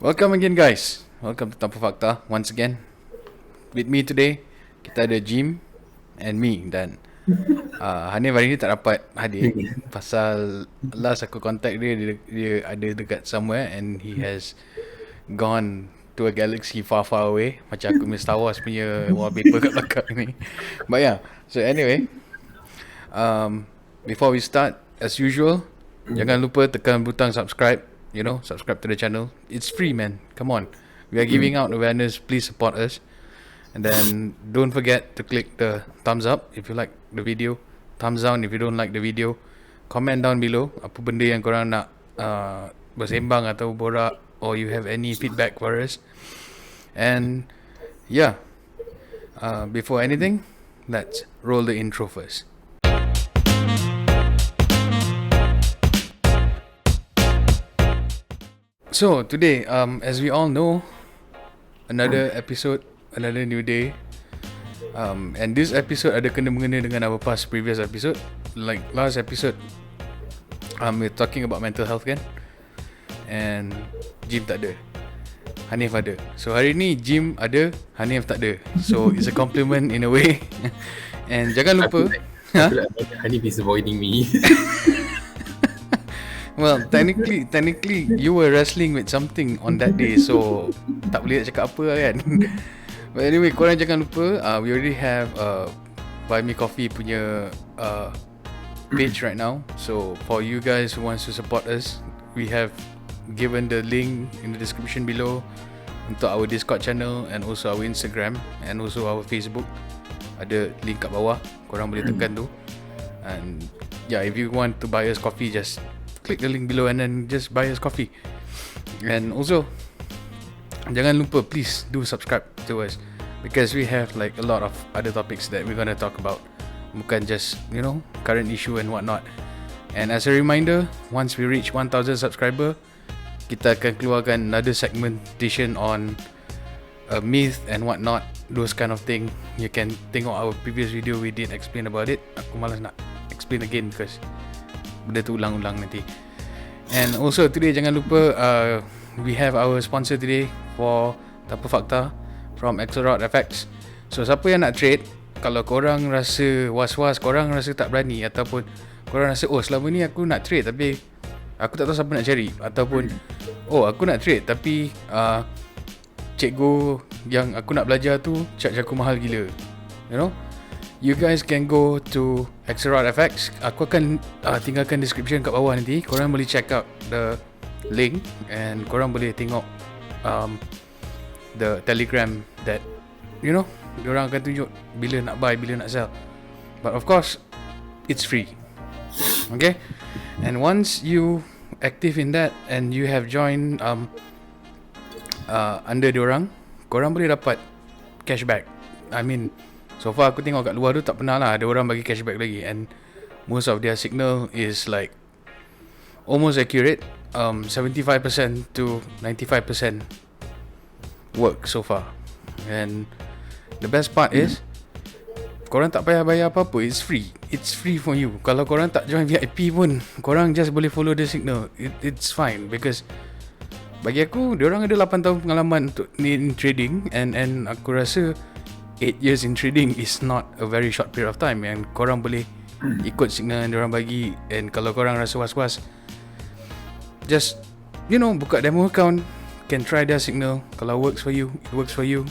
Welcome again guys. Welcome to Tanpa Fakta once again. With me today, kita ada Jim and me dan Hanif hari ni tak dapat hadir pasal last aku contact dia ada dekat somewhere and he has gone to a galaxy far far away, macam aku punya Star Wars punya wallpaper kat belakang ni. But yeah, so anyway, before we start, as usual, jangan lupa tekan butang subscribe. Subscribe to the channel. It's free, man. Come on. We are giving out awareness. Please support us. And then don't forget to click the thumbs up if you like the video. Thumbs down if you don't like the video. Comment down below apa benda yang korang nak bersembang atau borak, or you have any feedback for us. And yeah, before anything, let's roll the intro first. So today, as we all know, another episode, another new day, and this episode ada kena-mengena dengan our previous episode. Like last episode, we're talking about mental health kan, and Jim tak ada, Hanif ada. So hari ni Jim ada, Hanif tak ada. So it's a compliment in a way. And jangan lupa, Hanif is avoiding me. well, technically you were wrestling with something on that day, so tak boleh nak cakap apa lah kan. But anyway, korang jangan lupa, we already have Buy Me Coffee punya page right now. So for you guys who wants to support us, we have given the link in the description below untuk our Discord channel and also our Instagram and also our Facebook. Ada link kat bawah, korang boleh tekan tu. And yeah, if you want to buy us coffee, just click the link below and then just buy us coffee. And also, jangan lupa, please do subscribe to us, because we have like a lot of other topics that we're gonna talk about. Bukan just, current issue and whatnot. And as a reminder, once we reach 1,000 subscriber, kita akan keluarkan another segmentation on myth and whatnot, those kind of thing. You can tengok our previous video, we did explain about it. Aku malas nak explain again because benda tu ulang-ulang nanti. And also today, jangan lupa, we have our sponsor today for Tanpa Fakta from FX. So siapa yang nak trade, kalau korang rasa was-was, korang rasa tak berani, ataupun korang rasa selama ni aku nak trade tapi aku tak tahu siapa nak cari, ataupun aku nak trade tapi cikgu yang aku nak belajar tu charge aku mahal gila, you guys can go to FX. Aku akan tinggalkan description kat bawah nanti. Korang boleh check out the link and korang boleh tengok the telegram that diorang akan tunjuk bila nak buy, bila nak sell. But of course, it's free. Okay? And once you active in that and you have joined under diorang, korang boleh dapat cashback. I mean, so far aku tengok kat luar tu tak pernah lah ada orang bagi cashback lagi. And most of their signal is like almost accurate, 75% to 95% work so far. And the best part is, korang tak payah bayar apa-apa. It's free. It's free for you. Kalau korang tak join VIP pun, korang just boleh follow the signal. It's fine, because bagi aku, diorang ada 8 tahun pengalaman untuk in trading, and aku rasa 8 years in trading is not a very short period of time. And korang boleh ikut signal yang diorang bagi. And kalau korang rasa was-was, just buka demo account, can try their signal. Kalau works for you, it works for you.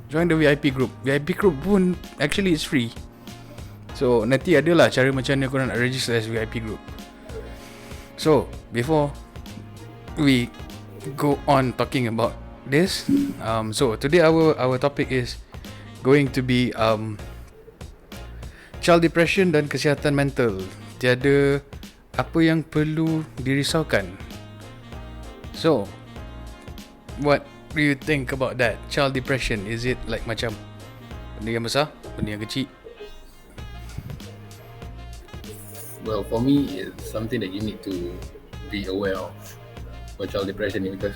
Join the VIP group. VIP group pun actually is free. So nanti adalah cara macam mana korang nak register as VIP group. So before we go on talking about this, so today our topic is going to be child depression dan kesihatan mental. Tiada apa yang perlu dirisaukan. So what do you think about that? Child depression, is it like macam benda yang besar, benda yang kecil? Well, for me, it's something that you need to be aware of for child depression, because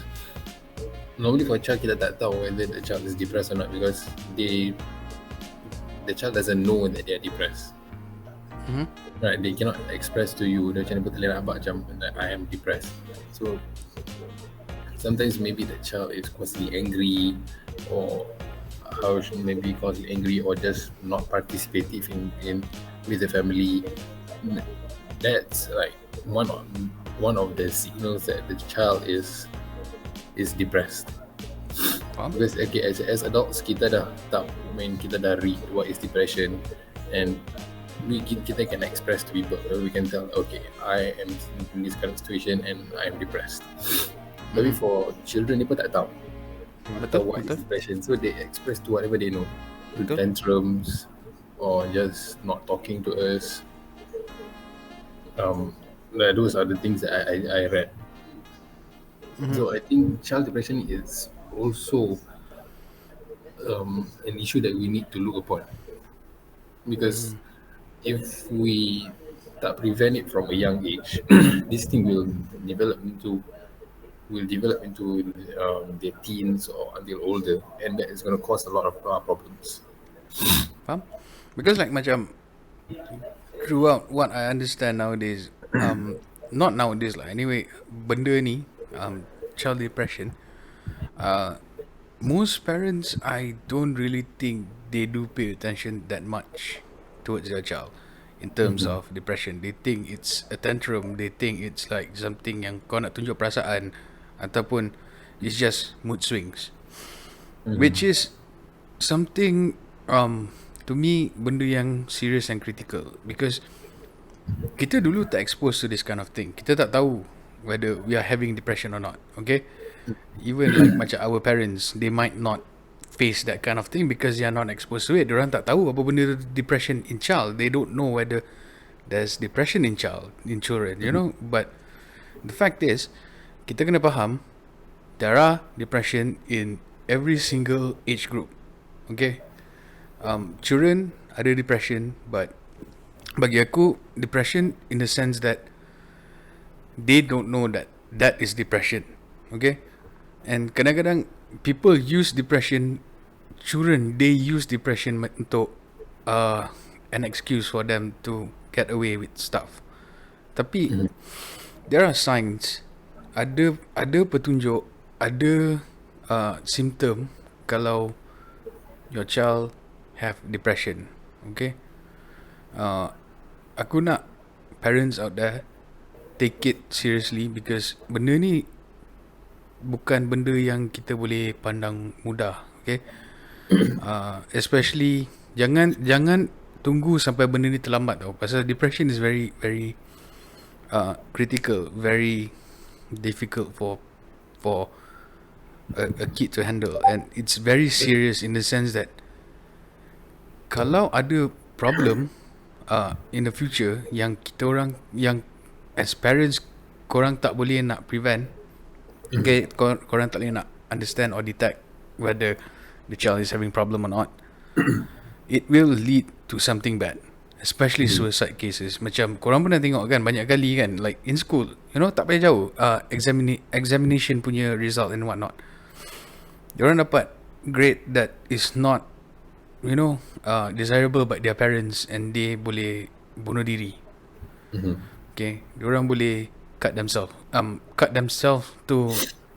normally for a child, kita tak tahu whether the child is depressed or not, because the child doesn't know that they are depressed. Right, they cannot express to you. Dia macam betul nak abang macam I am depressed. So sometimes maybe the child is constantly angry, or maybe constantly angry, or just not participative in with the family. That's like one of the signals that the child is depressed. Faham? Because okay, as adults kita dah tahu, kita dah read what is depression, and kita can express to people. We can tell, okay, I am in this kind of situation and I am depressed. Tapi for children, dia pun tak tahu. Betul, What is depression? So they express to whatever they know, to Betul. tantrums, or just not talking to us. Those are the things that I read. So I think child depression is also an issue that we need to look upon, because if we tak prevent it from a young age, this thing will develop into their teens or until older, and that is going to cause a lot of problems. Faham? Because like macam throughout what I understand nowadays, not nowadays lah. Anyway, benda ni, child depression, most parents, I don't really think they do pay attention that much towards their child in terms of depression. They think it's a tantrum. They think it's like something yang kau nak tunjuk perasaan, ataupun it's just mood swings, which is something to me benda yang serious and critical, because kita dulu tak exposed to this kind of thing. Kita tak tahu whether we are having depression or not. Okay, even like macam our parents, they might not face that kind of thing because they are not exposed to it. Diorang tak tahu apa benda depression in child. They don't know whether there's depression in children, you know. But the fact is, kita kena faham there are depression in every single age group. Okay, children ada depression, but bagi aku depression in the sense that they don't know that that is depression. Okay, and kadang-kadang people use depression, children, they use depression untuk an excuse for them to get away with stuff. Tapi there are signs, ada petunjuk, ada symptom kalau your child have depression. Okay, aku nak parents out there take it seriously, because benda ni bukan benda yang kita boleh pandang mudah. Okay, especially jangan tunggu sampai benda ni terlambat tau, pasal depression is very very critical, very difficult for a kid to handle, and it's very serious in the sense that kalau ada problem in the future yang kita orang, yang as parents korang tak boleh nak prevent, okay, korang tak boleh nak understand or detect whether the child is having problem or not, it will lead to something bad, especially suicide cases. Macam korang pernah tengok kan banyak kali kan, like in school, you know, tak payah jauh, examination punya result and what not, diorang dapat grade that is not, you know, desirable by their parents, and they boleh bunuh diri. Okay, diorang boleh cut themselves. Cut themselves tu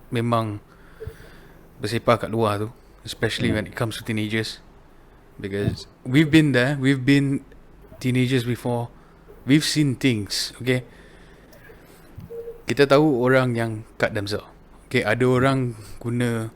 memang bersepah kat luar tu, especially when it comes to teenagers, because we've been there, we've been teenagers before, we've seen things. Okay, kita tahu orang yang cut themselves. Okay, ada orang guna,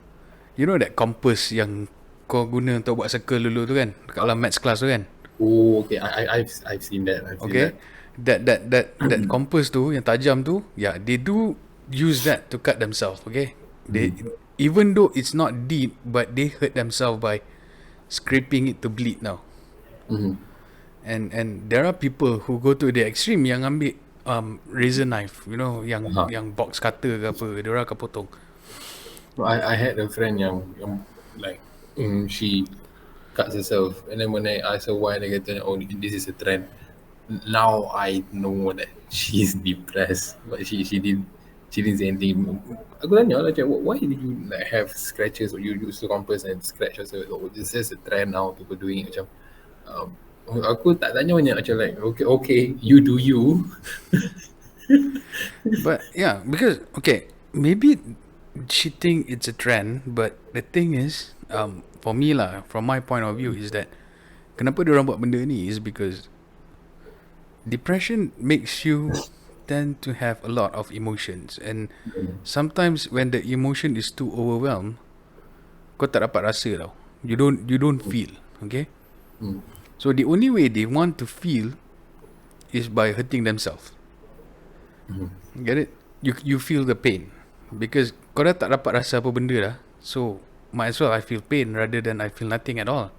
you know that compass yang kau guna untuk buat circle dulu tu kan, kat dalam maths class tu kan. Oh, okay. I've seen that. Okay, that compass tu yang tajam tu, yeah, they do use that to cut themselves. Okay, they, even though it's not deep, but they hurt themselves by scraping it to bleed now. And there are people who go to the extreme yang ambil razor knife, you know, yang box cutter ke apa, diorang akan potong. I had a friend yang like she cuts herself, and then when I asked her why, they get to, oh, this is a trend. Now I know that she's depressed, but she didn't say anything. Aku tanya lah, why did you like have scratches, or you use the compass and scratch yourself? Oh, this is a trend now, people doing it. Macam aku tak tanya banyak, macam like okay, you do you. But yeah, because okay, maybe she think it's a trend, but the thing is, for me lah, from my point of view is that kenapa dia orang buat benda ni is because depression makes you tend to have a lot of emotions, and sometimes when the emotion is too overwhelmed, kau tak dapat rasa tau. You don't feel, okay? So the only way they want to feel is by hurting themselves. Get it? You feel the pain because kau dah tak dapat rasa apa benda dah. So might as well I feel pain rather than I feel nothing at all.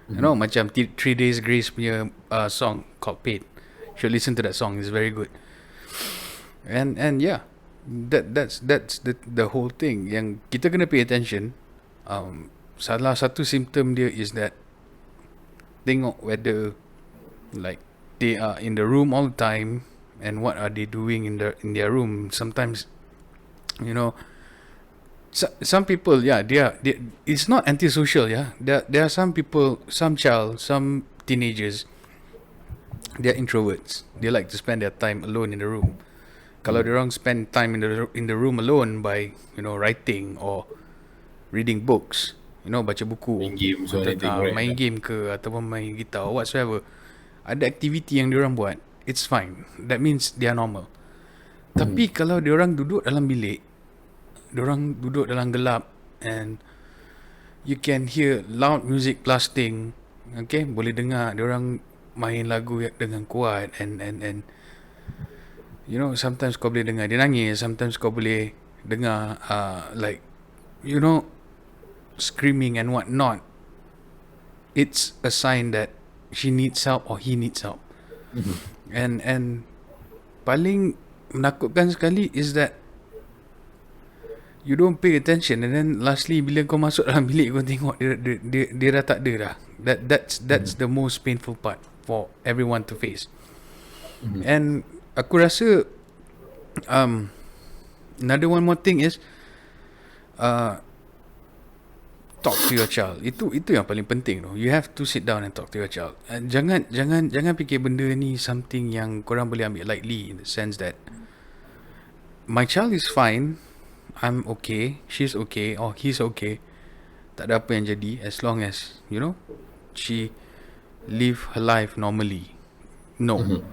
You know, macam 3 Days Grace punya song called Pain. You should listen to that song. It's very good. And yeah, that's the whole thing. Yang kita kena pay attention. Salah satu symptom dia is that tengok whether like they are in the room all the time and what are they doing in their room. Sometimes, you know, some people, yeah, they it's not antisocial, yeah. There are some people, some teenagers, they're introverts. They like to spend their time alone in the room. Kalau diorang spend time in the room alone by, you know, writing or reading books, you know, baca buku, Main game, so anything, right? main game ke ataupun main gitar or whatsoever, ada aktiviti yang diorang buat, it's fine. That means they are normal. Tapi kalau diorang duduk dalam bilik, diorang duduk dalam gelap and you can hear loud music blasting, okay, boleh dengar diorang main lagu dengan kuat and you know, sometimes kau boleh dengar dia nangis, sometimes kau boleh dengar like, you know, screaming and what not. It's a sign that she needs help or he needs help. And paling menakutkan sekali is that you don't pay attention, and then lastly bila kau masuk dalam bilik kau tengok dia dah tak ada dah. That's the most painful part for everyone to face. And aku rasa another one more thing is talk to your child. Itu yang paling penting tu. You have to sit down and talk to your child. Jangan fikir benda ni something yang korang boleh ambil lightly, in the sense that my child is fine, I'm okay, she's okay, or he's okay. Tak ada apa yang jadi as long as, you know, she live her life normally. No.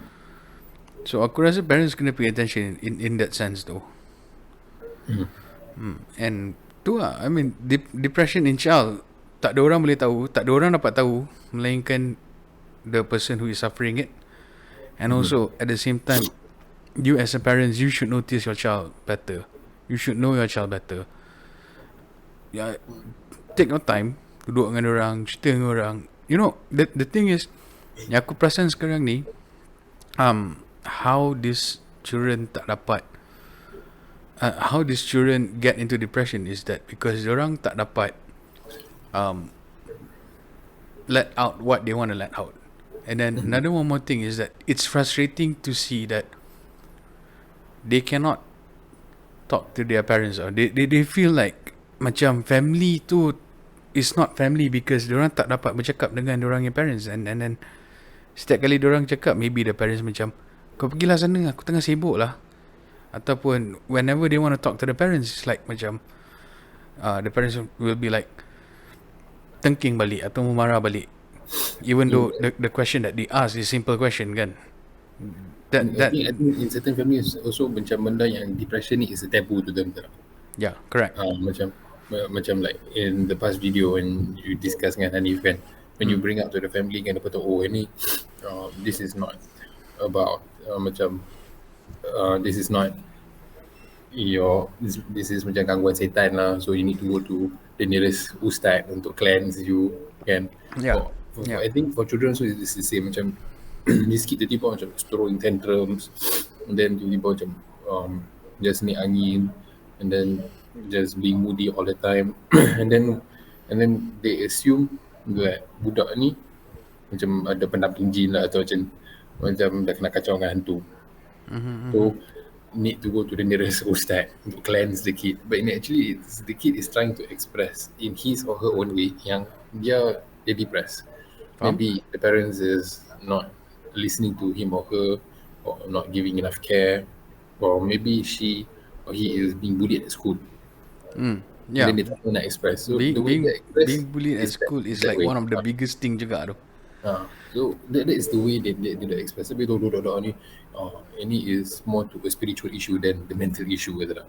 So aku rasa parents kena pay attention in that sense though. And tu lah, I mean, depression in child, tak ada orang boleh tahu, tak ada orang dapat tahu melainkan the person who is suffering it. And also at the same time, you as a parent, you should notice your child better. You should know your child better. Yeah, take your time, duduk dengan orang, cerita dengan orang. You know, the thing is, yang aku perasan sekarang ni, how these children tak dapat, how these children get into depression is that because orang tak dapat let out what they want to let out. And then another one more thing is that it's frustrating to see that they cannot talk to their parents, or they feel like macam family tu is not family because diorang tak dapat bercakap dengan diorang yang parents, and then setiap kali diorang cakap, maybe the parents macam, kau pergilah sana, aku tengah sibuk lah. Ataupun whenever they want to talk to the parents, it's like macam the parents will be like tengking balik atau marah balik, even though the question that they ask is simple question kan. I think in certain families also macam benda yang depression ni is a taboo to them. Yeah, correct. Macam like in the past video when you discuss dengan Hanif kan, when you bring up to the family kan, dapat tahu, oh ini this is not about this is not this is macam gangguan setan lah, so you need to go to the nearest ustaz untuk cleanse you kan. Yeah. I think for children so it's the same, macam this kid tiba-tiba macam throwing tantrums, and then tiba-tiba macam just naik angin, and then just being moody all the time. and then they assume that budak ni macam ada pendamping jin lah, atau macam dah kena kacau dengan hantu. So need to go to the nearest ustaz to cleanse the kid. But actually the kid is trying to express in his or her own way yang dia depressed. Maybe the parents is not listening to him or her, or not giving enough care, or maybe she or he is being bullied at school. And Yeah. then they tak tahu nak express. So Being the way being they express being bullied at is school is that like way. one of the biggest thing juga tu. So that is the way they express. Tapi duduk ni, ini is more to a spiritual issue than the mental issue, kata tak?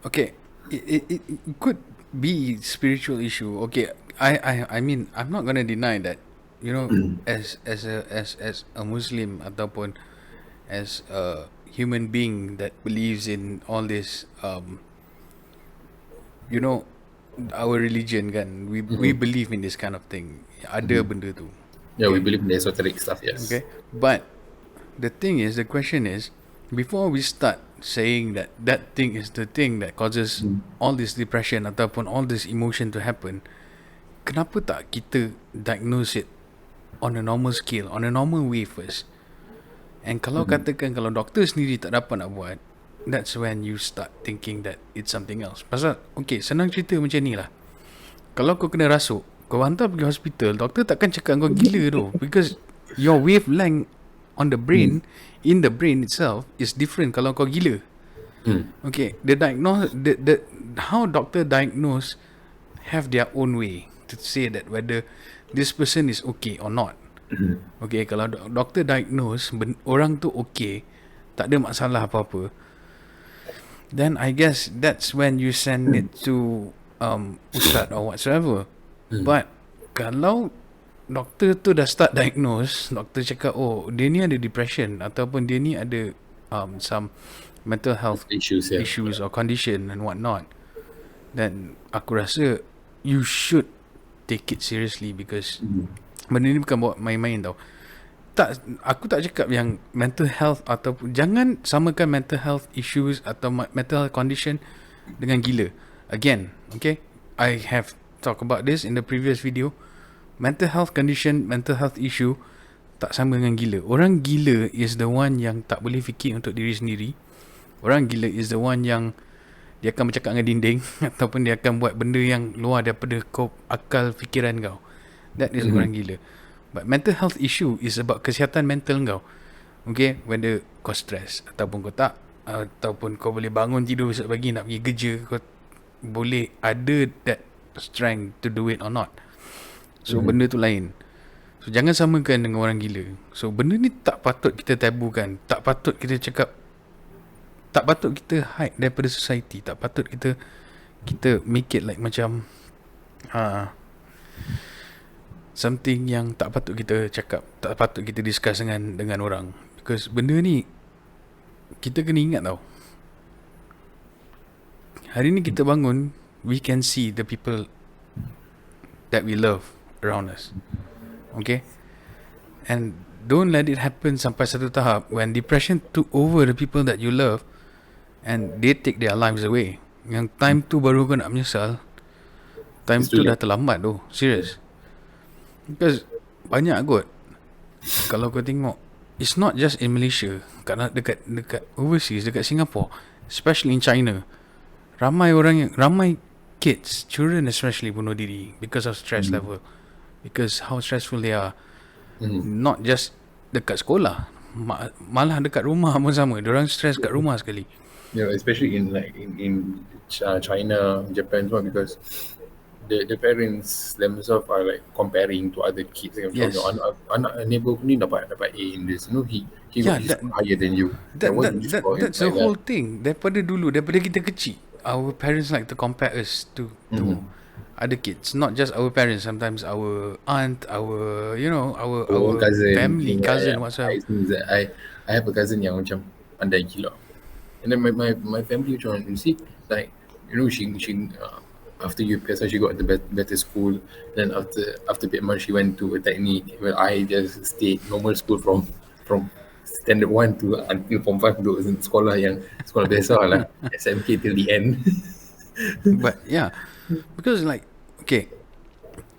Okay, it could be spiritual issue. Okay, I mean I'm not gonna deny that, you know, as a Muslim ataupun as a human being that believes in all this, you know, our religion kan, we believe in this kind of thing. Ada benda tu. Yeah, we believe in the esoteric stuff, yes. Okay, but the thing is, the question is, before we start saying that that thing is the thing that causes all this depression ataupun all this emotion to happen, kenapa tak kita diagnose it on a normal scale, on a normal way first? And kalau katakan kalau doktor sendiri tak dapat nak buat, that's when you start thinking that it's something else. Pasal, okay, senang cerita macam ni lah. Kalau kau kena rasuk, kau hantar pergi hospital, doktor takkan cakap kau gila tu, because your wavelength on the brain, in the brain itself, is different kalau kau gila. Okay, the how doctor diagnose have their own way to say that whether this person is okay or not. Okay, kalau doktor diagnose orang tu okay, tak ada masalah apa-apa, then I guess that's when you send it to ustaz or whatsoever. But kalau doktor tu dah start diagnose, doktor cakap, oh, dia ni ada depression ataupun dia ni ada some mental health Issues, yeah. issues or condition and whatnot, then aku rasa you should take it seriously, because benda ni bukan buat main-main tau. Tak, aku tak cakap yang mental health ataupun jangan samakan mental health issues atau mental health condition dengan gila. Again, okay, I have talked about this in the previous video. Mental health condition, mental health issue tak sama dengan gila. Orang gila is the one yang tak boleh fikir untuk diri sendiri. Orang gila is the one yang dia akan bercakap dengan dinding ataupun dia akan buat benda yang luar daripada akal fikiran kau. That is orang gila. But mental health issue is about kesihatan mental kau. Okay, whether kau stress ataupun kau tak, ataupun kau boleh bangun tidur besok pagi nak pergi kerja, kau boleh ada that strength to do it or not. So benda tu lain. So jangan samakan dengan orang gila. So benda ni tak patut kita tabukan, tak patut kita cakap, tak patut kita hide daripada society, tak patut kita make it like macam something yang tak patut kita cakap, tak patut kita discuss dengan orang. Because benda ni kita kena ingat tau, hari ni kita bangun, we can see the people that we love around us. Okay, and don't let it happen sampai satu tahap when depression took over the people that you love and they take their lives away. Yang time tu baru kau nak menyesal, time tu dah terlambat tu. Serious. Because banyak kot, kalau kau tengok, it's not just in Malaysia, dekat overseas, dekat Singapore, especially in China, ramai kids, children especially, bunuh diri because of stress level, because how stressful they are. Not just dekat sekolah, malah dekat rumah pun sama. Diorang stress kat rumah sekali. Yeah, especially in China, Japan, because the parents themselves are like comparing to other kids. Yes. Anak neighbor ni dapat A in this. You know, he higher than you. That's the whole thing. Daripada kita kecil, our parents like to compare us to other kids. Not just our parents. Sometimes our aunt, our cousin, family, cousin, whatsoever. I have a cousin yang macam pandai gila. And then my family macam, you see, like, you know, she after UPS she got the better school. Then after bit months she went to a technique. Well, I just stayed normal school from standard 1 to until form 5 duduk sekolah biasa lah, SMK till the end. But yeah, because like, okay,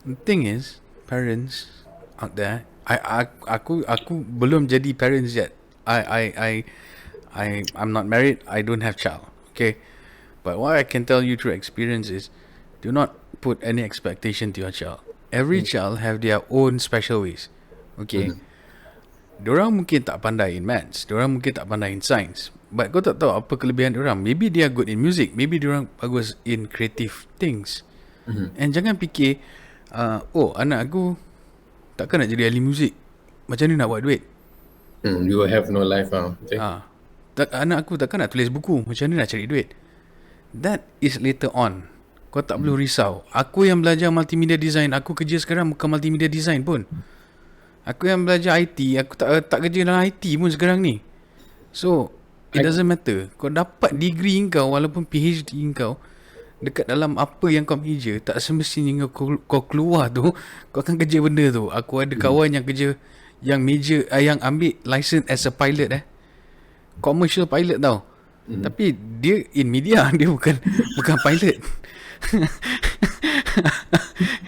the thing is, parents out there, aku belum jadi parents yet. I'm not married, I don't have child, okay, but what I can tell you through experience is, do not put any expectation to your child. Every child have their own special ways, okay. Diorang mungkin tak pandai in maths, diorang mungkin tak pandai in science, but kau tak tahu apa kelebihan diorang. Maybe they are good in music, maybe diorang bagus in creative things. And jangan fikir oh, anak aku takkan nak jadi ahli muzik, macam ni nak buat duit. You will have no life now. Okay? Anak aku takkan nak tulis buku, macam ni nak cari duit. That is later on. Kau tak perlu risau. Aku yang belajar multimedia design, aku kerja sekarang bukan multimedia design pun. Aku yang belajar IT, aku tak kerja dalam IT pun sekarang ni. So it doesn't matter. Kau dapat degree kau walaupun PhD kau dekat dalam apa yang kau meja, tak semestinya kau keluar tu kau akan kerja benda tu. Aku ada kawan yang kerja yang meja yang ambil license as a pilot commercial pilot tau. Tapi dia in media, dia bukan pilot.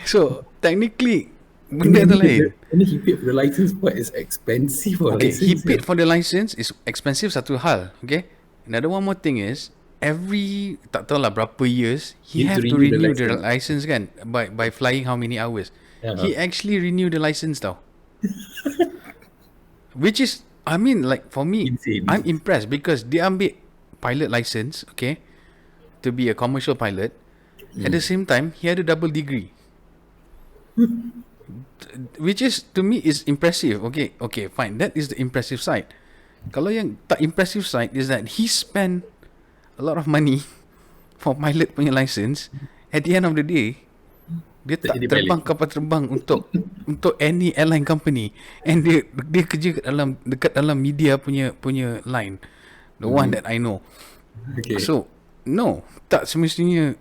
So technically benda tu lain. And he paid for the license, but it's expensive for Okay, license. he paid for the license, is expensive satu hal. Okay, another one more thing is every tak tahu lah berapa years he have to renew the license kan, by flying how many hours. He actually renew the license tau. Which is, I mean, like for me, Insane. I'm impressed because dia ambil pilot license, okay, to be a commercial pilot. At the same time, he had a double degree. Which is, to me, is impressive. Okay, fine. That is the impressive side. Kalau yang tak impressive side is that he spent a lot of money for pilot punya license. At the end of the day, dia tak terbang kapal terbang untuk any airline company, and dia kerja dekat dalam media punya line, the one that I know. Okay. So no, tak semestinya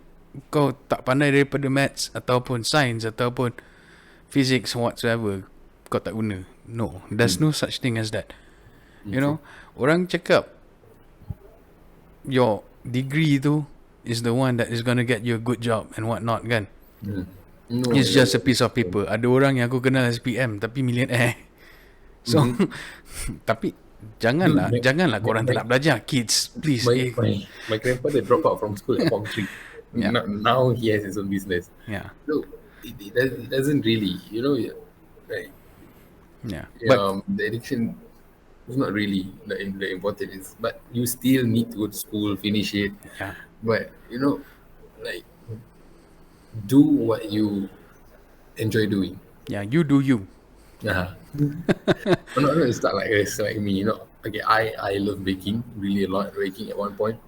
kau tak pandai daripada maths ataupun science ataupun physics whatsoever kau tak guna. No, there's no such thing as that. You know, orang cakap your degree tu is the one that is gonna get you a good job and what not kan. No, It's just a piece of paper. Ada orang yang aku kenal SPM tapi millionaire. So tapi janganlah korang tak nak belajar, kids, please. My grandfather dropped out from school at Form 3. Yeah. Now he has his own business. Yeah. So it doesn't really, like, Yeah. But the addiction is not really the important, but you still need to go to school, finish it. yeah. But like, do what you enjoy doing. Yeah, you do you. I'm not going to start like this, like me, Okay, I love baking really a lot, baking at one point.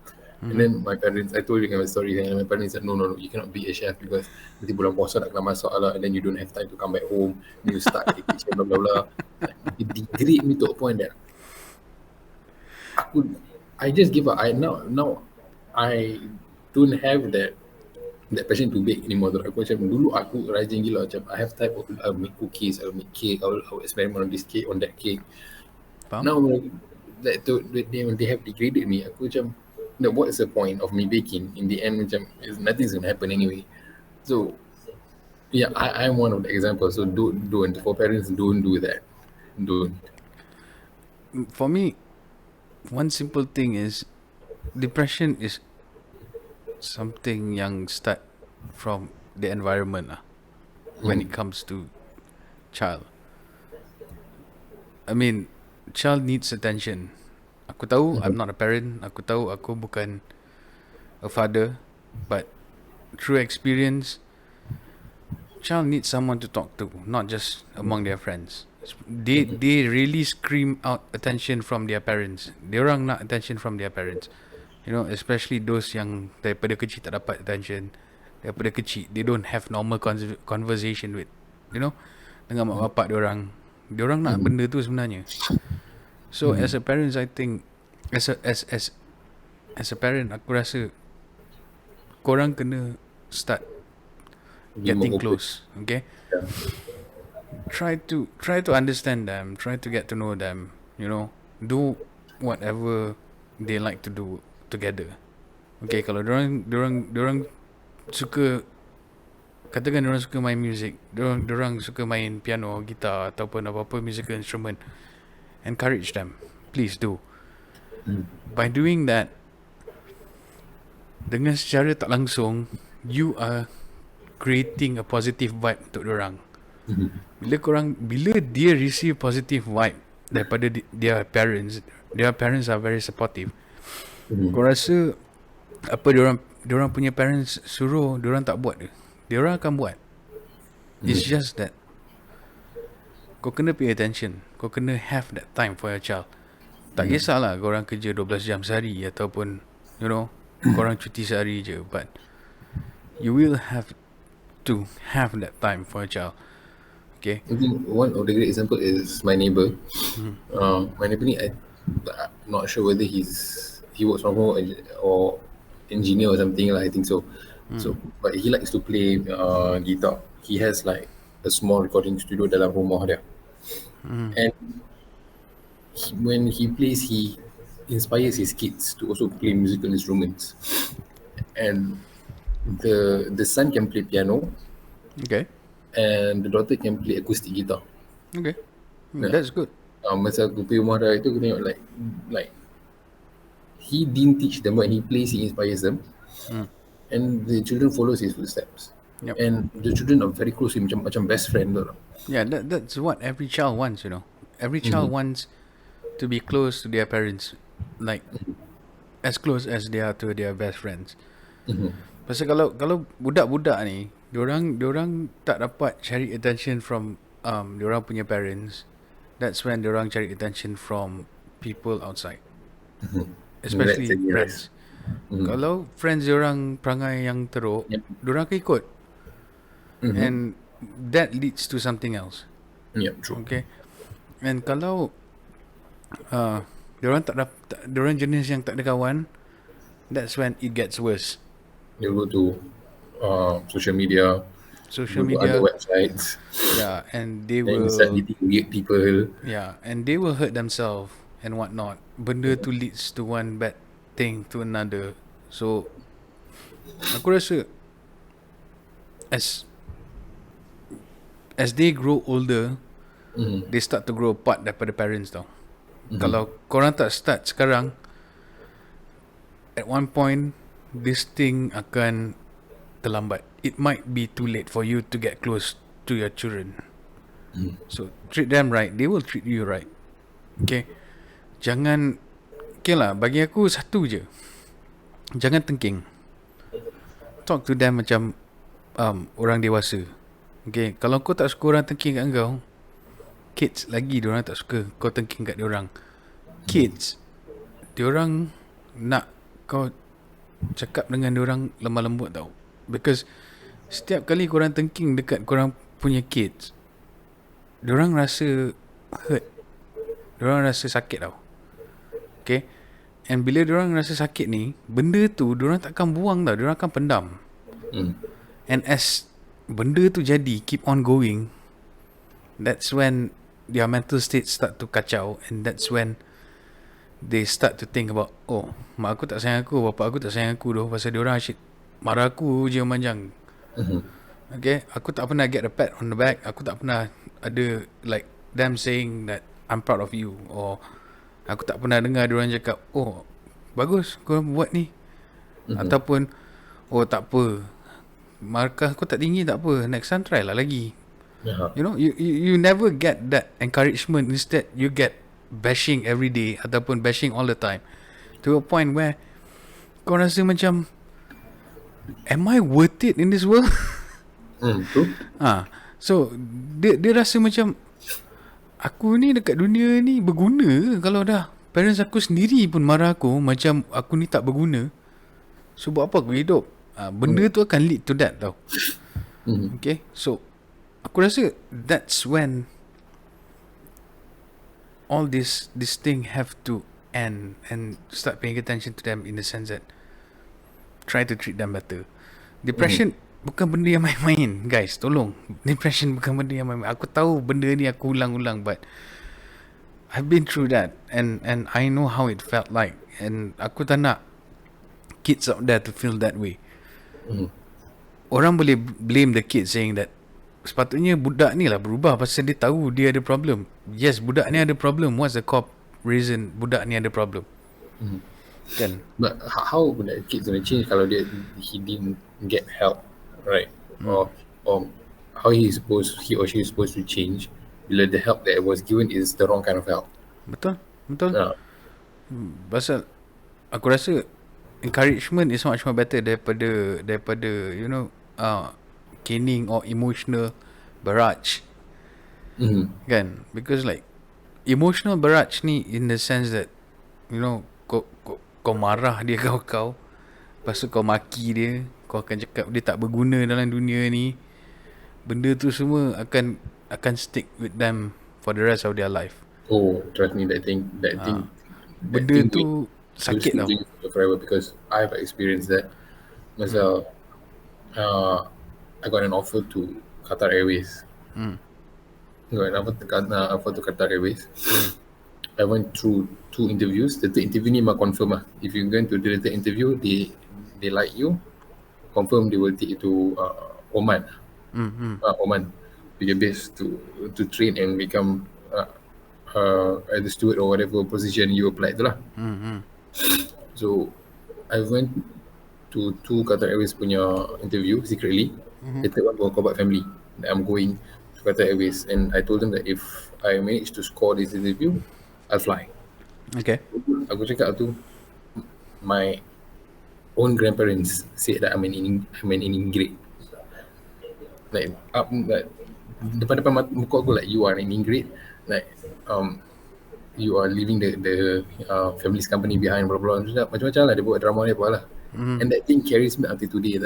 And then my parents, I told you my story, and my parents said, no, you cannot be a chef because nanti bulan puasa nak kena masak lah, and then you don't have time to come back home, and you start at the kitchen, blah, blah, blah. It degraded me to a point that I just give up. Now I don't have that passion to bake anymore. Dulu aku rajin gila, I have type of, I'll make cookies, I'll make cake, I'll experiment on this cake, on that cake. Faham? Now when they have degraded me, aku what is the point of me baking? In the end, nothing's gonna happen anyway. So yeah, I'm one of the examples. So don't for parents, don't do that. Don't. For me, one simple thing is depression is something yang start from the environment when it comes to child. I mean, child needs attention. Aku tahu I'm not a parent, aku tahu aku bukan a father, but through experience, child needs someone to talk to, not just among their friends. They really scream out attention from their parents. Diorang nak attention from their parents. Especially those yang daripada kecil tak dapat attention. Daripada kecil, they don't have normal conversation with, dengan mak bapak diorang. Diorang nak benda tu sebenarnya. So as a parent, I think as a parent, aku rasa korang kena start getting close. Okay? Yeah. Try to understand them, try to get to know them, do whatever they like to do together. Okay, kalau dorang suka, katakan dorang suka main music, dorang suka main piano, gitar ataupun apa-apa musical instrument, encourage them, please do. By doing that, dengan secara tak langsung, you are creating a positive vibe untuk dorang. Bila dia receive positive vibe daripada their parents. Their parents are very supportive. Mm. Kau rasa apa diorang punya parents suruh diorang tak buat ke? Diorang akan buat. It's just that kau kena pay attention. Kau kena have that time for your child. Tak kisahlah korang kerja 12 jam sehari ataupun you know korang cuti sehari je, but you will have to have that time for your child. Okay. I think one of the great example is my neighbor. My neighbor ni, I'm not sure whether he works from home or engineer or something lah. I think so. So, but he likes to play guitar. He has like a small recording studio dalam rumah dia. And when he plays, he inspires his kids to also play musical instruments. And the son can play piano, Okay. and the daughter can play acoustic guitar. Okay. That's good. Masa aku pergi rumah dia tu, aku tengok like he didn't teach them, but he plays, he inspires them, and the children follows his footsteps. Yep. And the children are very close to him, macam best friend tu. Yeah, that's what every child wants, you know. Every child wants to be close to their parents, like as close as they are to their best friends. Pasal kalau budak-budak ni, diorang tak dapat cari attention from diorang punya parents, that's when diorang cari attention from people outside, especially That's friends. Kalau friends diorang perangai yang teruk, diorang akan ikut, and that leads to something else. Yeah, true. Okay. And kalau diorang jenis yang tak ada kawan, that's when it gets worse. They go to social media, go to other websites, yeah, and they and will, start meeting weird people. yeah, and they will hurt themselves and whatnot. Benda tu leads to one bad thing to another. So aku rasa as they grow older, they start to grow apart daripada parents tau. Kalau korang tak start sekarang, at one point this thing akan terlambat. It might be too late for you to get close to your children. So treat them right, they will treat you right. Okay. Jangan, okay lah, bagi aku satu je, jangan tengking. Talk to them macam orang dewasa. Okay. Kalau kau tak suka orang tengking kat kau, kids lagi diorang tak suka kau tengking kat diorang. Kids, diorang nak kau cakap dengan diorang lemah lembut tau. Because setiap kali korang tengking dekat korang punya kids, diorang rasa hurt, diorang rasa sakit tau. Okay. And bila diorang rasa sakit ni, benda tu diorang takkan buang tau, diorang akan pendam. And as benda tu jadi, keep on going, that's when their mental state start to kacau. And that's when they start to think about, oh, mak aku tak sayang aku, bapak aku tak sayang aku doh, pasal diorang asyik marah aku je manjang. Okay, aku tak pernah get a pat on the back, aku tak pernah ada like them saying that I'm proud of you, or aku tak pernah dengar diorang cakap, oh bagus kau buat ni, ataupun oh tak apa, markah aku tak tinggi, tak apa, next time try lah lagi. You know, you never get that encouragement. Instead you get bashing every day ataupun bashing all the time, to a point where kau rasa macam, am I worth it in this world? True. So dia rasa macam, aku ni dekat dunia ni berguna. Kalau dah parents aku sendiri pun marah aku macam aku ni tak berguna, so buat apa aku hidup? Benda tu akan lead to that tau. Okay, so aku rasa that's when all this thing have to end, and start paying attention to them in the sense that try to treat them better. Depression bukan benda yang main-main, guys. Tolong, depression bukan benda yang main-main. Aku tahu benda ni aku ulang-ulang, but I've been through that, and I know how it felt like, and aku tak nak kids out there to feel that way. Orang boleh blame the kids saying that sepatutnya budak ni lah berubah pasal dia tahu dia ada problem. Yes, budak ni ada problem. What's the core reason budak ni ada problem? Kan? But how would that kid gonna change kalau he didn't get help, right? Or how he or she is supposed to change bila the help that was given is the wrong kind of help? Betul. Betul. Ah, Pasal aku rasa encouragement is much more better daripada you know caning or emotional barrage kan, because like emotional barrage ni in the sense that you know kau marah dia kau lepas tu kau maki dia, kau akan cakap dia tak berguna dalam dunia ni, benda tu semua akan stick with them for the rest of their life. Oh, trust me, that thing Benda tu will sakit stick tau. with you forever, because I've experienced that. Myself, I got an offer to Qatar Airways. Got an offer to Qatar Airways. I went through 2 interviews. The third interview ni mah confirm lah. If you going to do the third interview, they like you, confirm they will take you to Oman. Oman, be your base to train and become either steward or whatever position you applied tu lah. So I went to 2 Qatar Airways punya interview secretly. The third one for corporate family, that I'm going to Qatar Airways, and I told them that if I manage to score this interview, I'll fly. Okay. Aku cakap tu, my own grandparents said that I'm an ingrate. Like depan muka aku, like, you are an ingrate, like you are leaving the family's company behind, blah blah blah. Macam-macam lah, dia buat drama dia apa lah. And that thing carries me until today.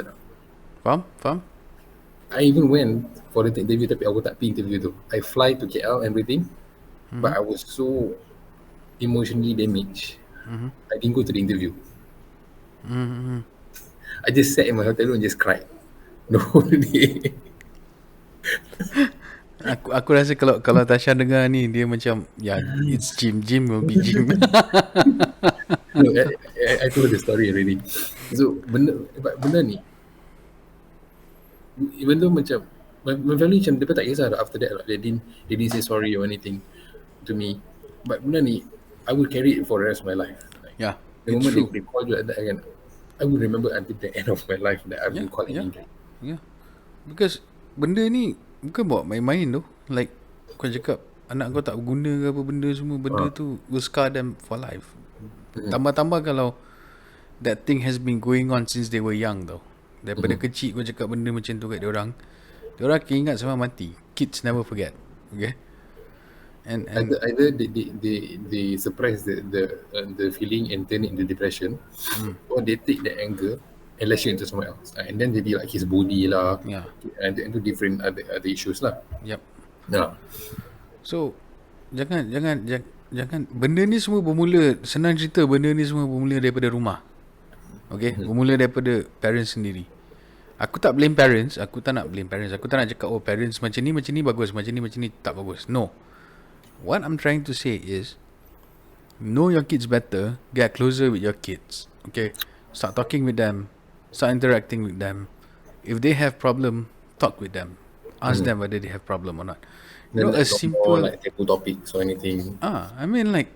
Faham? I even went for the interview, tapi aku tak pergi interview tu. I fly to KL and everything, but I was so emotionally damaged. I didn't go to the interview. I just sat in my hotel room and just cried the whole day. Aku rasa kalau Tasha dengar ni, dia macam it's Jim will be Jim. No, I told the story already. So benda ni, even though macam my family macam dia tak kisah after that lah. They didn't say sorry or anything to me. But benda ni, I will carry it for the rest of my life. Like, Yeah, the it's moment true. they call you like that again, I will remember until the end of my life that I've been called an injury. Yeah. Because benda ni bukan buat main-main tu. Like kau cakap anak kau tak berguna ke apa benda semua, benda tu will scar them for life. Tambah-tambah kalau that thing has been going on since they were young tau. Daripada kecil kau cakap benda macam tu kat diorang akan ingat sampai mati. Kids never forget. Okay. And Either they suppress the feeling and turn it into depression, or they take that anger and lash it into someone else, and then jadi like his body lah, Yeah. and into different other issues lah. Yep. Yeah. So jangan benda ni semua bermula, senang cerita, benda ni semua bermula daripada rumah. Okay, bermula daripada parents sendiri. Aku tak blame parents, aku tak nak cakap parents macam ni bagus, macam ni tak bagus. No. What I'm trying to say is, know your kids better, get closer with your kids. Okay, start talking with them, start interacting with them. If they have problem, talk with them. Ask them whether they have problem or not. You know, Then a like simple like taboo topics or anything. I mean like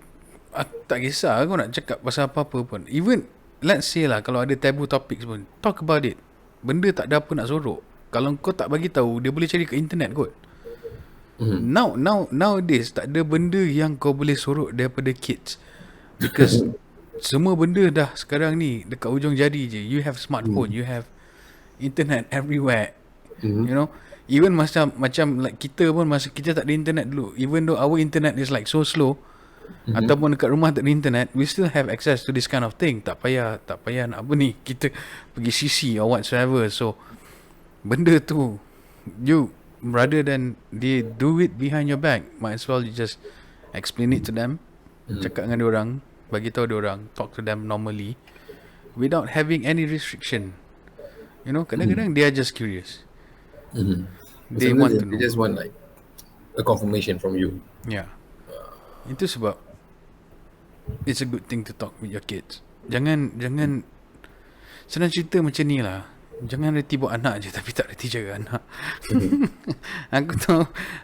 aku tak kisah kau nak cakap pasal apa-apa pun. Even let's say lah, kalau ada taboo topics pun, talk about it. Benda tak ada apa nak sorok. Kalau kau tak bagi tahu, dia boleh cari kat internet kot. Nowadays tak ada benda yang kau boleh sorok daripada kids, because semua benda dah sekarang ni dekat ujung jari je. You have smartphone, you have internet everywhere. You know, even macam like kita pun masa kita tak ada internet dulu, even though our internet is like so slow, ataupun dekat rumah tak ada internet, we still have access to this kind of thing. Tak payah nak apa ni, kita pergi CC or whatsoever. So benda tu, you rather than they do it behind your back, might as well you just explain it to them, cakap dengan diorang, bagi tahu diorang, talk to them normally without having any restriction. You know, kadang-kadang they are just curious. They want to know. They just want like a confirmation from you. Yeah. Itu sebab it's a good thing to talk with your kids. Jangan senang cerita macam ni lah. Jangan reti buat anak je tapi tak reti jaga anak.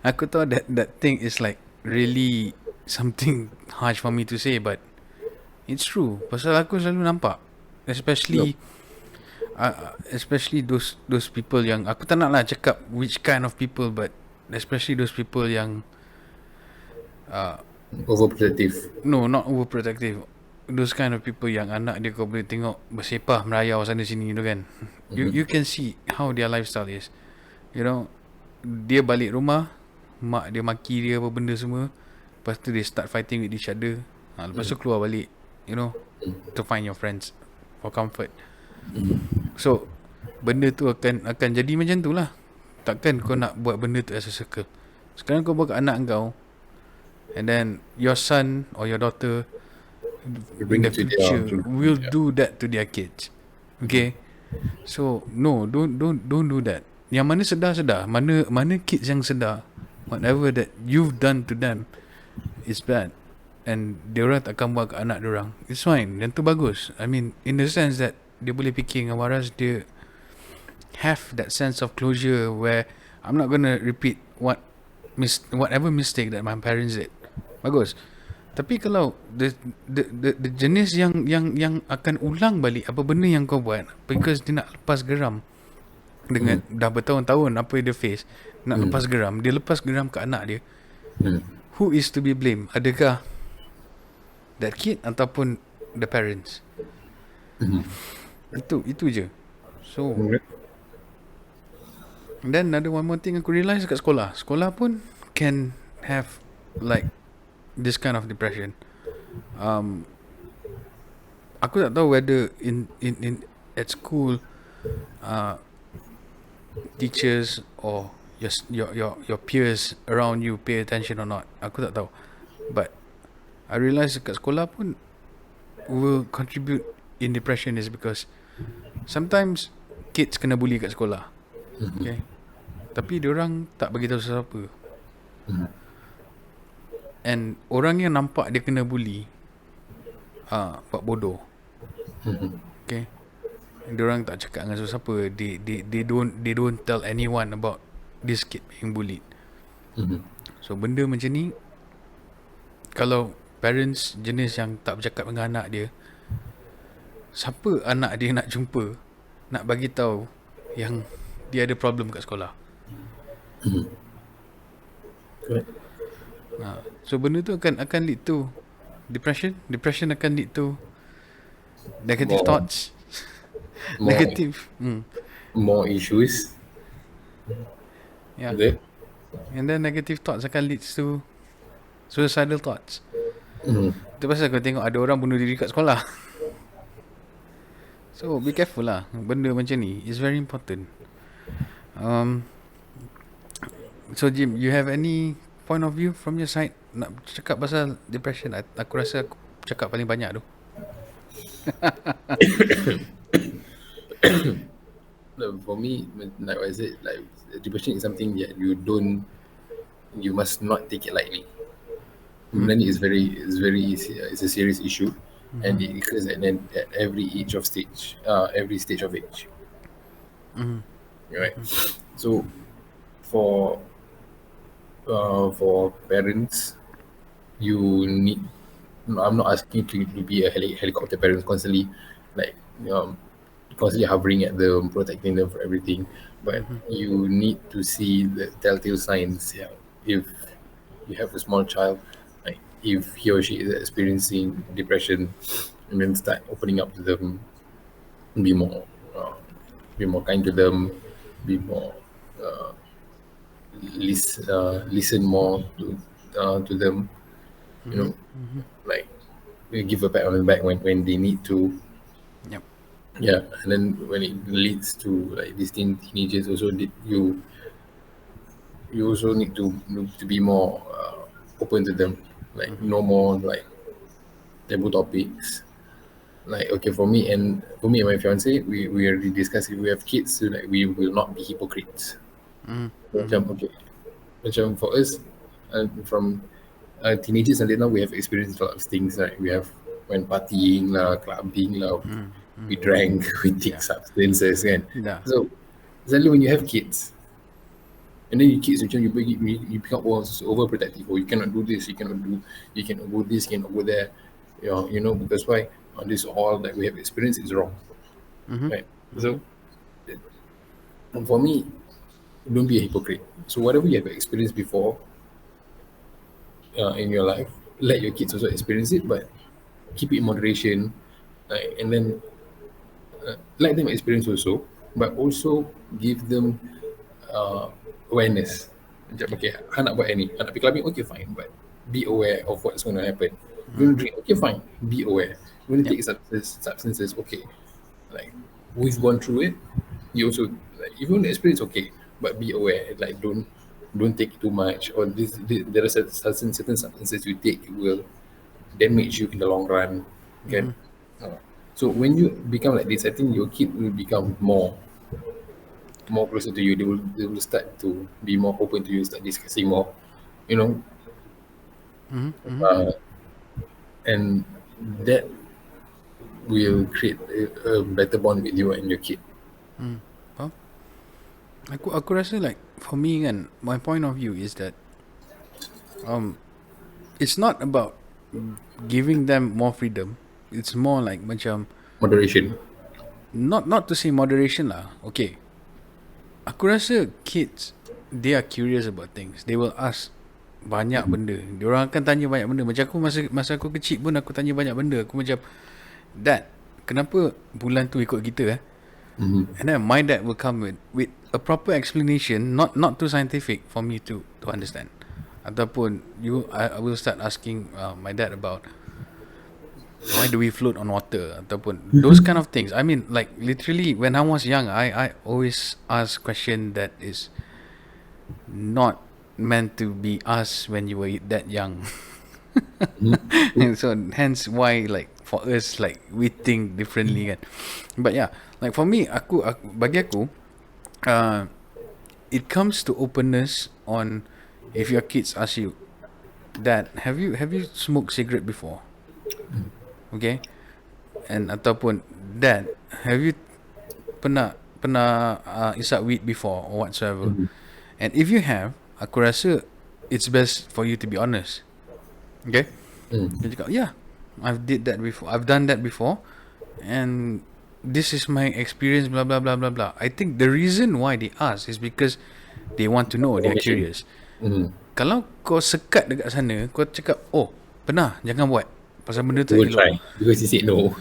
Aku tahu that thing is like really something harsh for me to say, but it's true. Pasal aku selalu nampak, especially those people yang, aku tak nak lah cakap which kind of people, but especially those people yang Overprotective. No, not overprotective. Those kind of people yang anak dia kau boleh tengok bersepah merayau sana sini tu kan. You can see how their lifestyle is. You know, dia balik rumah, mak dia maki dia apa benda semua. Lepas tu dia start fighting with each other. Lepas tu keluar balik, you know, to find your friends for comfort. So, benda tu akan jadi macam tu lah. Takkan kau nak buat benda tu as a circle. Sekarang kau buat kat anak kau, and then your son or your daughter in the future will do that to their kids. Okay? So, no, don't do that. Yang mana sedar, mana kids yang sedar whatever that you've done to them is bad, and diorang tak akan buat ke anak diorang. It's fine. Dan tu bagus. I mean, in the sense that dia boleh fikir dengan waras, dia have that sense of closure where I'm not gonna repeat whatever mistake that my parents did. Bagus. Tapi kalau the jenis yang akan ulang balik apa benda yang kau buat because dia nak lepas geram dengan dah bertahun-tahun apa yang dia face, nak lepas geram, dia lepas geram ke anak dia. Who is to be blamed? Adakah that kid ataupun the parents? Itu je. So then ada one more thing aku realise kat sekolah. Sekolah pun can have like this kind of depression. Aku tak tahu whether in at school teachers or your peers around you pay attention or not. Aku tak tahu. But I realise kat sekolah pun will contribute in depression is because sometimes kids kena bully kat sekolah. Okay. Tapi diorang tak bagi tahu sesiapa. And orang yang nampak dia kena bully buat bodoh. Okay. Diorang tak cakap dengan sesiapa. They don't tell anyone about this kid being bullied. So benda macam ni, kalau parents jenis yang tak bercakap dengan anak dia, siapa anak dia nak jumpa nak bagi tahu yang dia ada problem kat sekolah? So benda tu akan lead to depression akan lead to negative thoughts, negative more issues. Yeah. And then negative thoughts akan lead to suicidal thoughts. Itu pasal kau tengok ada orang bunuh diri kat sekolah. So be careful lah. Benda macam ni is very important. So Jim, you have any point of view from your side nak cakap pasal depression? Aku rasa aku cakap paling banyak tu. For me, like what I said, like depression is something that you must not take it lightly. It's it's a serious issue, and it occurs at every stage of age. Right. So for parents, you need. I'm not asking you to be a helicopter parent constantly, like constantly hovering at them, protecting them for everything. But you need to see the telltale signs. Yeah, if you have a small child, like if he or she is experiencing depression, and then start opening up to them, be more kind to them, be more listen more to them. You know, like you give a pat on the back when they need to. Yep. Yeah, and then when it leads to like these teenagers, also you also need to be more open to them, like no more like taboo topics. Like okay, for me and my fiance, we already discussed if we have kids, so like we will not be hypocrites. Macam for us, from teenagers until now, we have experienced a lot of things. Like we have went partying lah, clubbing lah, we drank, we take substances, kan. So suddenly when you have kids, and then your kids macam you become overprotective. Oh, you cannot do this, you cannot go this, you cannot go there. You know because why? This all that we have experienced is wrong, right? So for me, don't be a hypocrite. So whatever you have experienced before in your life, let your kids also experience it, but keep it in moderation, like, and then let them experience also, but also give them awareness. Macam, okay, I nak buat ni, I nak pergi clubbing, okay fine, but be aware of what's going to happen. You want to drink, okay fine, be aware. You want to Yep. take substances, okay. Like, we've gone through it. You also, like, if you want to experience, okay, but be aware. Like, don't take too much. Or there are certain substances you take will damage you in the long run. Okay. So when you become like this, I think your kid will become more closer to you. They will start to be more open to you, start discussing more, you know, and that will create a better bond with you and your kid. Faham? Aku rasa like for me kan, my point of view is that it's not about giving them more freedom. It's more like macam Moderation. not to say moderation lah. Okay. Aku rasa kids, they are curious about things. They will ask banyak benda. Diorang akan tanya banyak benda. Macam aku masa aku kecil pun aku tanya banyak benda. Aku macam, Dad, kenapa bulan tu ikut kita And then my dad will come with a proper explanation, not too scientific for me to understand. Ataupun I will start asking my dad about why do we float on water, ataupun those kind of things. I mean, like literally when I was young, I always ask question that is not meant to be asked when you were that young. And so hence why like for us like we think differently kan. But yeah, like for me, bagi aku it comes to openness on if your kids ask you, Dad, have you smoked cigarette before? Okay. And ataupun, Dad, have you pernah isap weed before or whatsoever? And if you have, aku rasa it's best for you to be honest. Okay? Dia cakap, yeah, I've done that before, and this is my experience, blah blah blah blah blah. I think the reason why they ask is because they want to know, they're curious. Kalau kau sekat dekat sana, kau cakap, oh, pernah, jangan buat, pasal benda tu They will elok. try because you said no.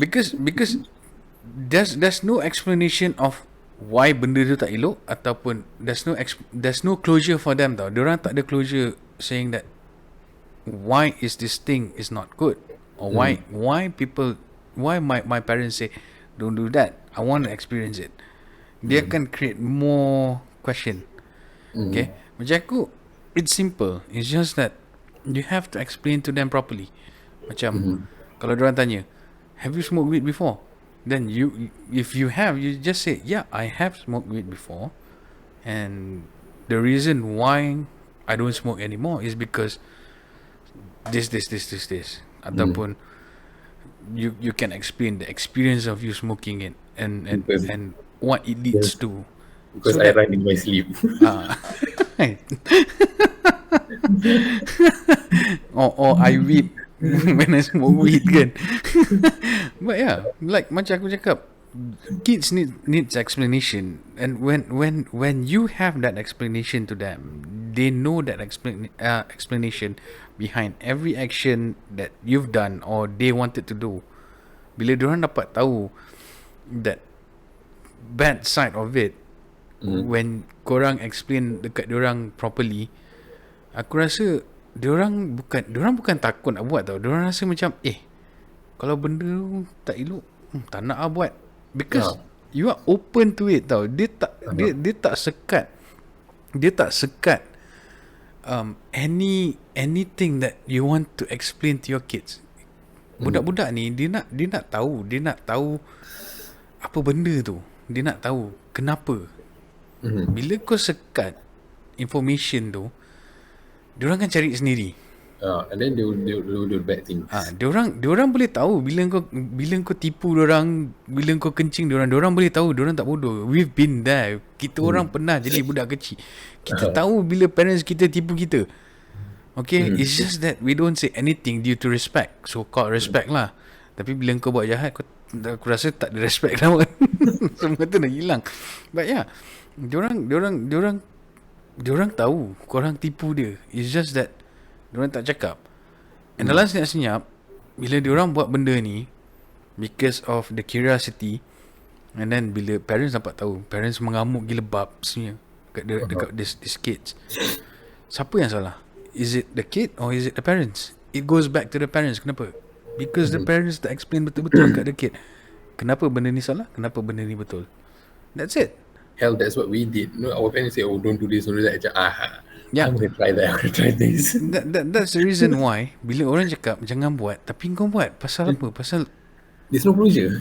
Because there's no explanation of why benda tu tak elok, ataupun there's no closure for them tau. Diorang tak ada closure saying that why is this thing is not good, or why my parents say don't do that, I want to experience it. Dia akan create more question. Okay, macam aku, it's simple, it's just that you have to explain to them properly. Macam kalau diorang tanya, have you smoked weed before, then if you have, you just say, yeah, I have smoked weed before, and the reason why I don't smoke anymore is because this. Ataupun you can explain the experience of you smoking it and what it leads to. Because So I that- run in my sleep. or I weed when I smoke weed kan. But yeah, like macam aku cakap, kids needs explanation, and when you have that explanation to them, they know that explanation behind every action that you've done or they wanted to do. Bila diorang dapat tahu that bad side of it, when korang explain dekat diorang properly, aku rasa diorang bukan takut nak buat tau. Diorang rasa macam, kalau benda tu tak elok, tak nak buat, because you are open to it tau. Dia tak sekat anything that you want to explain to your kids. Budak-budak ni dia nak tahu apa benda tu. Dia nak tahu kenapa. Bila kau sekat information tu, diorang akan cari sendiri. And then they will do bad things. Diorang boleh tahu bila kau tipu diorang, bila kau kencing diorang boleh tahu, diorang tak bodoh. We've been there. Kita orang pernah jadi budak kecil. Kita tahu bila parents kita tipu kita. Okay, it's just that we don't say anything due to respect. So called respect lah. Tapi bila kau buat jahat, aku rasa tak ada respect lah. Semua tu dah hilang. But yeah, diorang tahu korang tipu dia. It's just that diorang tak cakap. And dalam senyap-senyap, bila diorang buat benda ni because of the curiosity, and then bila parents dapat tahu, parents mengamuk gila bab sebenarnya dekat this kids. Siapa yang salah? Is it the kid or is it the parents? It goes back to the parents. Kenapa? Because the parents tak explain betul-betul kat the kid. Kenapa benda ni salah? Kenapa benda ni betul? That's it. Hell, that's what we did. No, our parents say, "Oh, don't do this, don't do that." Yeah. I'm gonna try that. I'm gonna try this. That's the reason why bila orang cakap jangan buat, tapi kau buat. Pasal apa? Pasal There's no closure.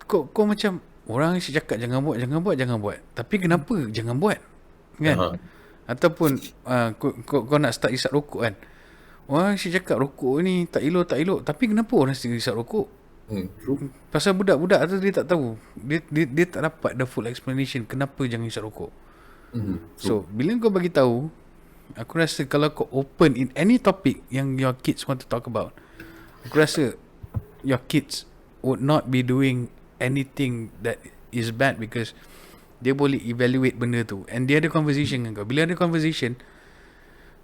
kau macam orang asyik cakap jangan buat. Tapi kenapa jangan buat? Kan? Ataupun kau nak start isap rokok kan. Orang asyik cakap rokok ni tak elok. Tapi kenapa orang asyik isap rokok? True. Pasal budak-budak tu dia tak tahu. Dia tak dapat the full explanation kenapa jangan isap rokok. So bila kau bagi tahu, aku rasa kalau kau open in any topic yang your kids want to talk about, aku rasa your kids would not be doing anything that is bad because dia boleh evaluate benda tu. And dia ada conversation dengan kau. Bila ada conversation,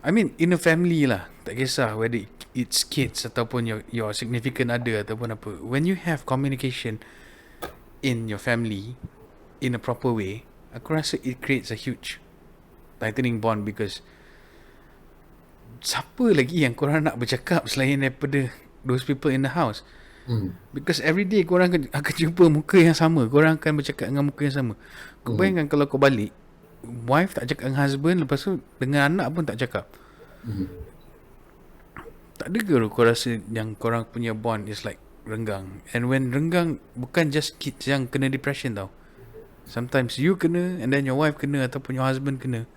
I mean in a family lah, tak kisah whether it's kids ataupun your significant other ataupun apa. When you have communication in your family in a proper way, aku rasa it creates a huge tightening bond because siapa lagi yang korang nak bercakap selain daripada those people in the house? Because every day korang akan jumpa muka yang sama, korang akan bercakap dengan muka yang sama. Kau bayangkan kalau kau balik, wife tak cakap dengan husband, lepas tu dengan anak pun tak cakap. Tak ada ke kau rasa yang korang punya bond is like renggang? And when renggang, bukan just kids yang kena depression tau. Sometimes you kena, and then your wife kena, ataupun your husband kena.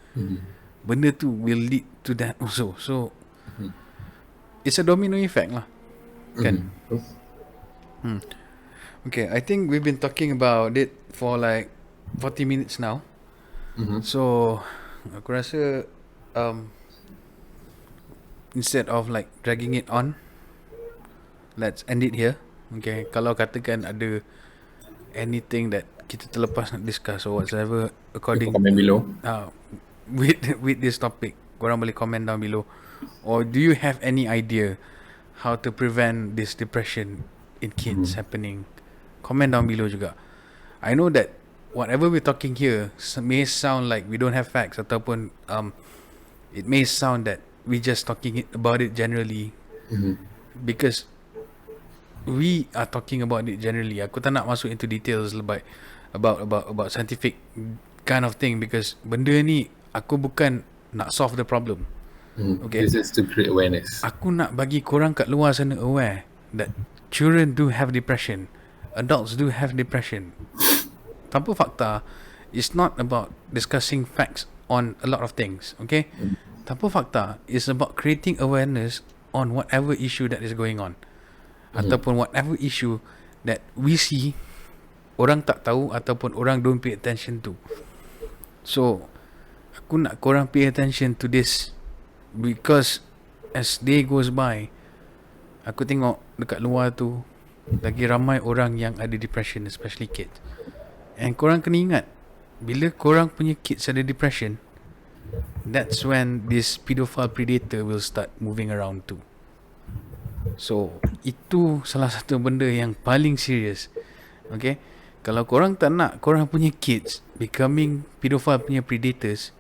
Benda tu will lead to that also. So it's a domino effect lah, kan? Okay, I think we've been talking about it for like 40 minutes now. So aku rasa instead of like dragging it on, let's end it here. Okay, kalau katakan ada anything that kita terlepas nak discuss or whatsoever according Comment below. With this topic, korang boleh comment down below. Or do you have any idea how to prevent this depression in kids happening? Comment down below juga. I know that whatever we're talking here may sound like we don't have facts, ataupun it may sound that we just talking about it generally, because we are talking about it generally. Aku tak nak masuk into details lebih about scientific kind of thing, because benda ni aku bukan nak solve the problem. Okay, This is to create awareness. aku nak bagi korang kat luar sana aware that children do have depression, adults do have depression. Tanpa fakta is not about discussing facts on a lot of things. Okay, Tanpa fakta is about creating awareness on whatever issue that is going on, ataupun whatever issue that we see orang tak tahu ataupun orang don't pay attention to. So aku nak korang pay attention to this, because as day goes by, aku tengok dekat luar tu lagi ramai orang yang ada depression, especially kids. And korang kena ingat, bila korang punya kids ada depression, that's when this pedophile predator will start moving around too. So itu salah satu benda yang paling serious. Okay, kalau korang tak nak korang punya kids becoming pedophile punya predators,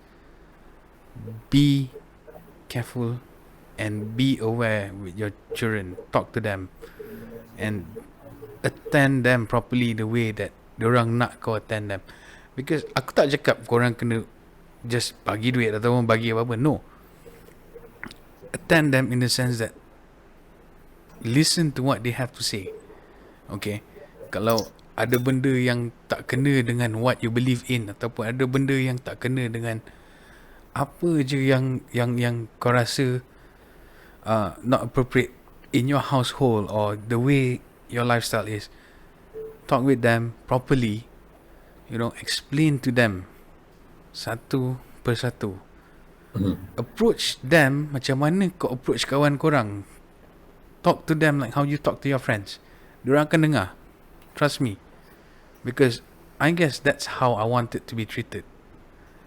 be careful and be aware with your children. Talk to them and attend them properly the way that diorang nak kau attend them. Because aku tak cakap korang kena just bagi duit ataupun bagi apa-apa. No, attend them in the sense that listen to what they have to say. Okay, kalau ada benda yang tak kena dengan what you believe in, ataupun ada benda yang tak kena dengan apa je yang kau rasa not appropriate in your household or the way your lifestyle is, talk with them properly. Explain to them satu persatu. Approach them macam mana kau approach kawan korang. Talk to them like how you talk to your friends. Diorang akan dengar. Trust me. Because I guess that's how I wanted to be treated.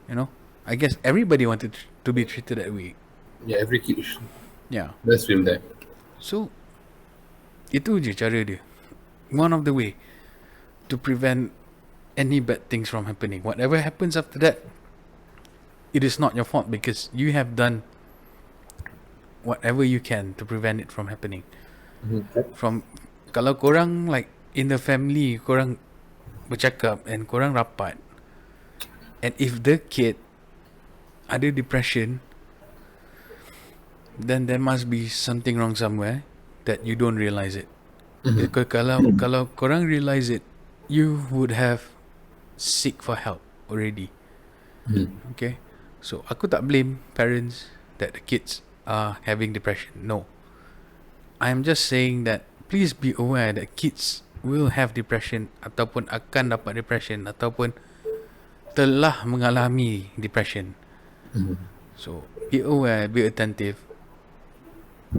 I guess everybody wanted to be treated that way. Yeah, every kid Yeah. Let's film that. So itu je cara dia. One of the way to prevent any bad things from happening. Whatever happens after that, it is not your fault because you have done whatever you can to prevent it from happening. From kalau korang like in the family, korang bercakap and korang rapat, and if the kid ada depression, then there must be something wrong somewhere that you don't realize it. Because kalau korang realize it, you would have seek for help already. Okay, so aku tak blame parents that the kids are having depression. No, I'm just saying that please be aware that kids will have depression ataupun akan dapat depression ataupun telah mengalami depression. So be aware, be attentive.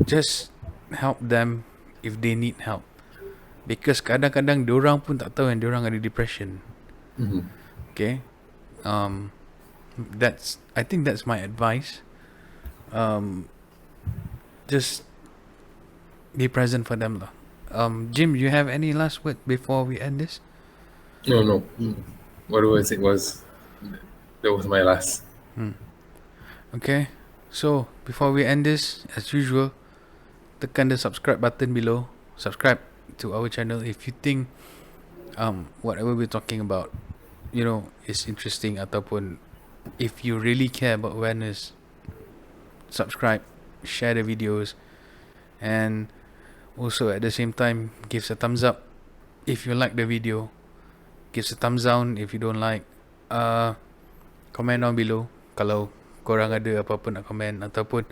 Just help them if they need help. Because kadang-kadang diorang pun tak tahu yang diorang ada depression. Okay, I think that's my advice. Just be present for them lah. Jim, you have any last word before we end this? No. Whatever it was, that was my last. Okay, so before we end this, as usual, tekan the subscribe button below. Subscribe to our channel if you think whatever we're talking about, is interesting, ataupun if you really care about awareness, subscribe, share the videos, and also at the same time give a thumbs up if you like the video, give a thumbs down if you don't like. Comment down below kalau korang ada apa-apa nak komen, ataupun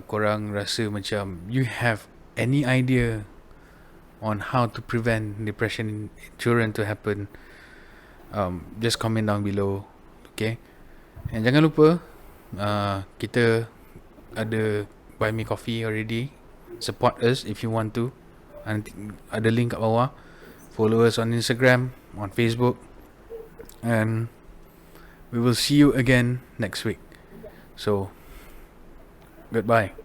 korang rasa macam you have any idea on how to prevent depression in children to happen. Just comment down below. Okay, and jangan lupa kita ada buy me coffee already. Support us if you want to. Ada link kat bawah. Follow us on Instagram, on Facebook, and we will see you again next week. So goodbye.